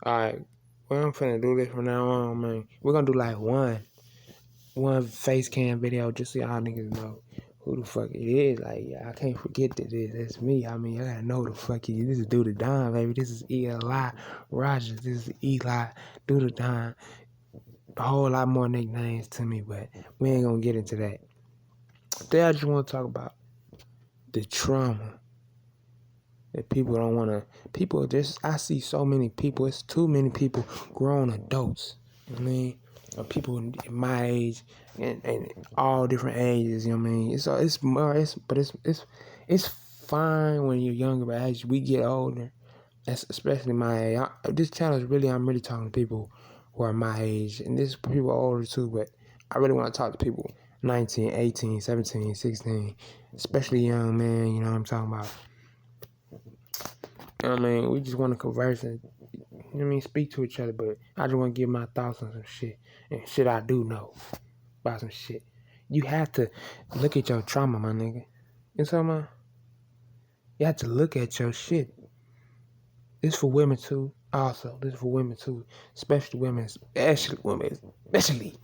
Alright, well, I'm finna do this from now on, man. We're gonna do like one face cam video just so y'all niggas know who the fuck it is. Like, yeah, I can't forget that it's me. I mean, I gotta know who the fuck it is. This is Do the Don, baby. This is Eli Rogers. This is Eli Do the Don. A whole lot more nicknames to me, but we ain't gonna get into that. Today I just want to talk about the trauma that people don't want to. I see so many people. It's too many people, grown adults. You know what I mean? Or people in my age and all different ages. You know what I mean? It's fine when you're younger, but as we get older, especially my age, this channel is really, I'm really talking to people who are my age, and this people older too. But I really want to talk to people 19, 18, 17, 16, especially young man. You know what I'm talking about? You know what I mean? We just want to converse and, you know what I mean, speak to each other, but I just want to give my thoughts on some shit and shit I do know about some shit. You have to look at your trauma, my nigga. You know what I'm talking about? You have to look at your shit. This for women too. Also, this is for women too. Especially women. Especially.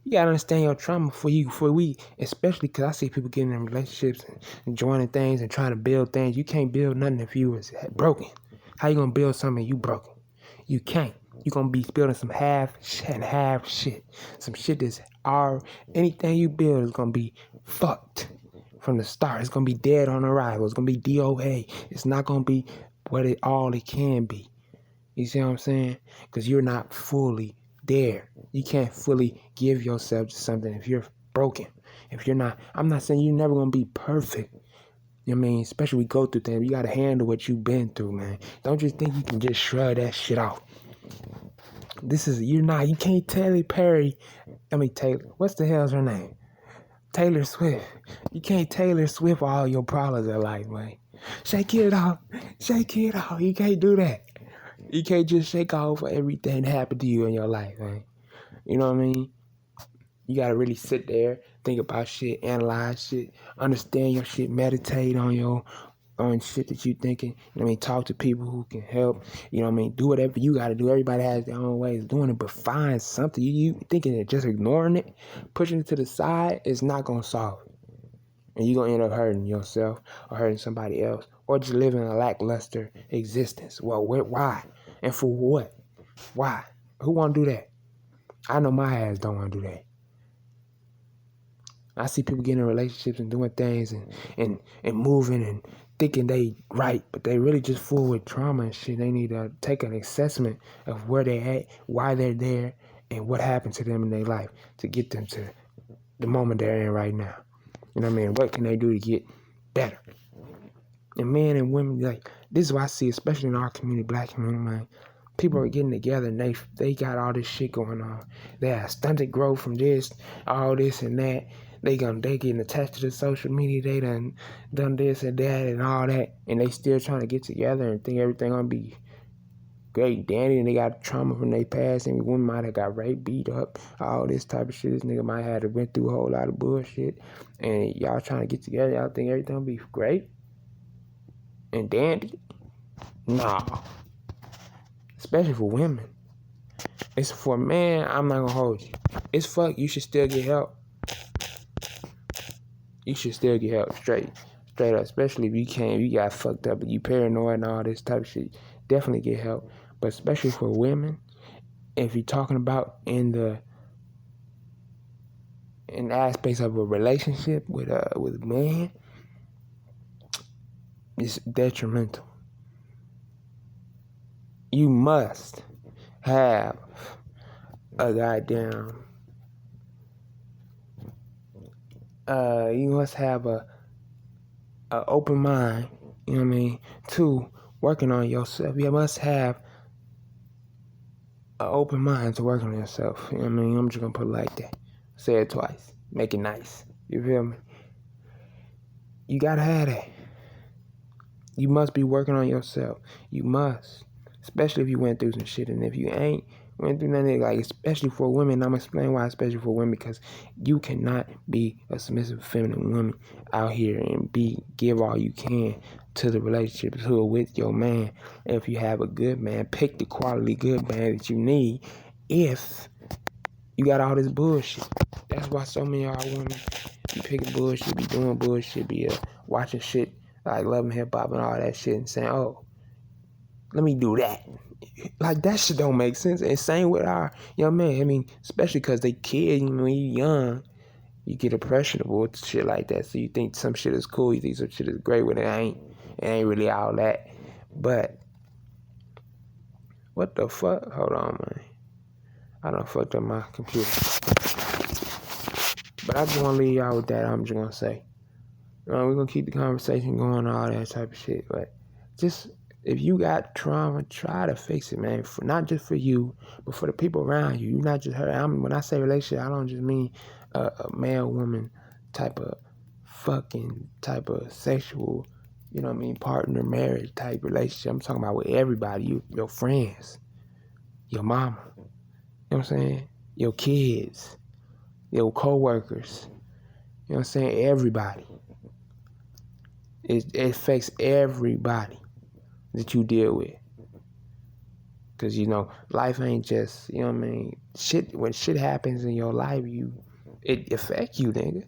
You gotta understand your trauma especially because I see people getting in relationships and joining things and trying to build things. You can't build nothing if you was broken. How you gonna build something you broken? You can't. You gonna be building some half shit. Some shit that's anything you build is gonna be fucked from the start. It's gonna be dead on arrival. It's gonna be DOA. It's not gonna be what it can be. You see what I'm saying? Because you're not fully there. You can't fully give yourself to something if you're broken. If you're not, I'm not saying you're never gonna be perfect. You know what I mean? Especially we go through things. You gotta handle what you've been through, man. Don't just think you can just shrug that shit off. You can't Taylor, what's the hell's her name? Taylor Swift. You can't Taylor Swift all your problems in life, man. Shake it off. You can't do that. You can't just shake off everything that happened to you in your life, man. You know what I mean? You gotta really sit there, think about shit, analyze shit, understand your shit, meditate on shit that you thinking. You know what I mean? Talk to people who can help. You know what I mean? Do whatever you gotta do. Everybody has their own ways of doing it, but find something. You thinking that just ignoring it, pushing it to the side is not gonna solve it. And you're gonna end up hurting yourself or hurting somebody else, or just living a lackluster existence. Well, why? And for what? Why? Who wanna do that? I know my ass don't wanna do that. I see people getting in relationships and doing things and moving and thinking they right, but they really just full with trauma and shit. They need to take an assessment of where they at, why they're there, and what happened to them in their life to get them to the moment they're in right now. You know what I mean? What can they do to get better? And men and women, like, this is what I see, especially in our community, black community, man. People are getting together and they got all this shit going on. They have stunted growth from this, all this and that. They getting attached to the social media. They done this and that and all that, and they still trying to get together and think everything gonna be great dandy. And they got trauma from their past. And women might have got raped, beat up, all this type of shit. This nigga might have went through a whole lot of bullshit. And y'all trying to get together. Y'all think everything gonna be great and dandy? Nah. Especially for women. It's for men. I'm not gonna hold you. It's fuck. You should still get help. You should still get help straight up, especially if you got fucked up and you paranoid and all this type of shit. Definitely get help. But especially for women, if you're talking about in the aspects of a relationship with a man, it's detrimental. You must have a goddamn you must have a open mind, you know what I mean, to working on yourself. You must have an open mind to working on yourself. You know what I mean? I'm just gonna put it like that. Say it twice. Make it nice. You feel me? You gotta have that. You must be working on yourself. You must. Especially if you went through some shit. And if you ain't, We ain't do nothing like, especially for women. I'm gonna explain why, especially for women, because you cannot be a submissive feminine woman out here and give all you can to the relationship with your man. If you have a good man, pick the quality good man that you need. If you got all this bullshit, that's why so many of our women be picking bullshit, be doing bullshit, be watching shit like Love and Hip Hop and all that shit, and saying, "Oh, let me do that." Like, that shit don't make sense. And same with our young man. I mean, especially because they kid, when you young, you get impressionable with shit like that. So you think some shit is cool, you think some shit is great, when it ain't really all that. But what the fuck? Hold on, man. I done fucked up my computer. But I just want to leave y'all with that. I'm just going to say, we're going to keep the conversation going, all that type of shit. But just, if you got trauma, try to fix it, man. Not just for you, but for the people around you. You're not just her. When I say relationship, I don't just mean a male-woman type of sexual, you know what I mean, partner, marriage type relationship. I'm talking about with everybody, your friends, your mama, you know what I'm saying, your kids, your co-workers, you know what I'm saying, everybody. It affects everybody that you deal with. Because, life ain't just, you know what I mean, shit. When shit happens in your life, it affects you, nigga.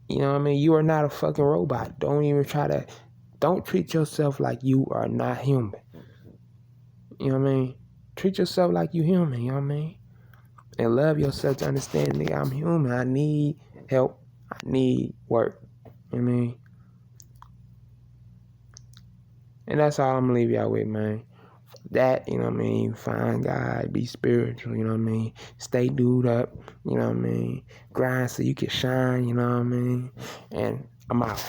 You know what I mean? You are not a fucking robot. Don't treat yourself like you are not human. You know what I mean? Treat yourself like you human, you know what I mean? And love yourself to understand, nigga, I'm human. I need help. I need work. You know what I mean? And that's all I'm gonna leave y'all with, man. That, you know what I mean? Find God, be spiritual, you know what I mean? Stay dude up, you know what I mean? Grind so you can shine, you know what I mean? And I'm out.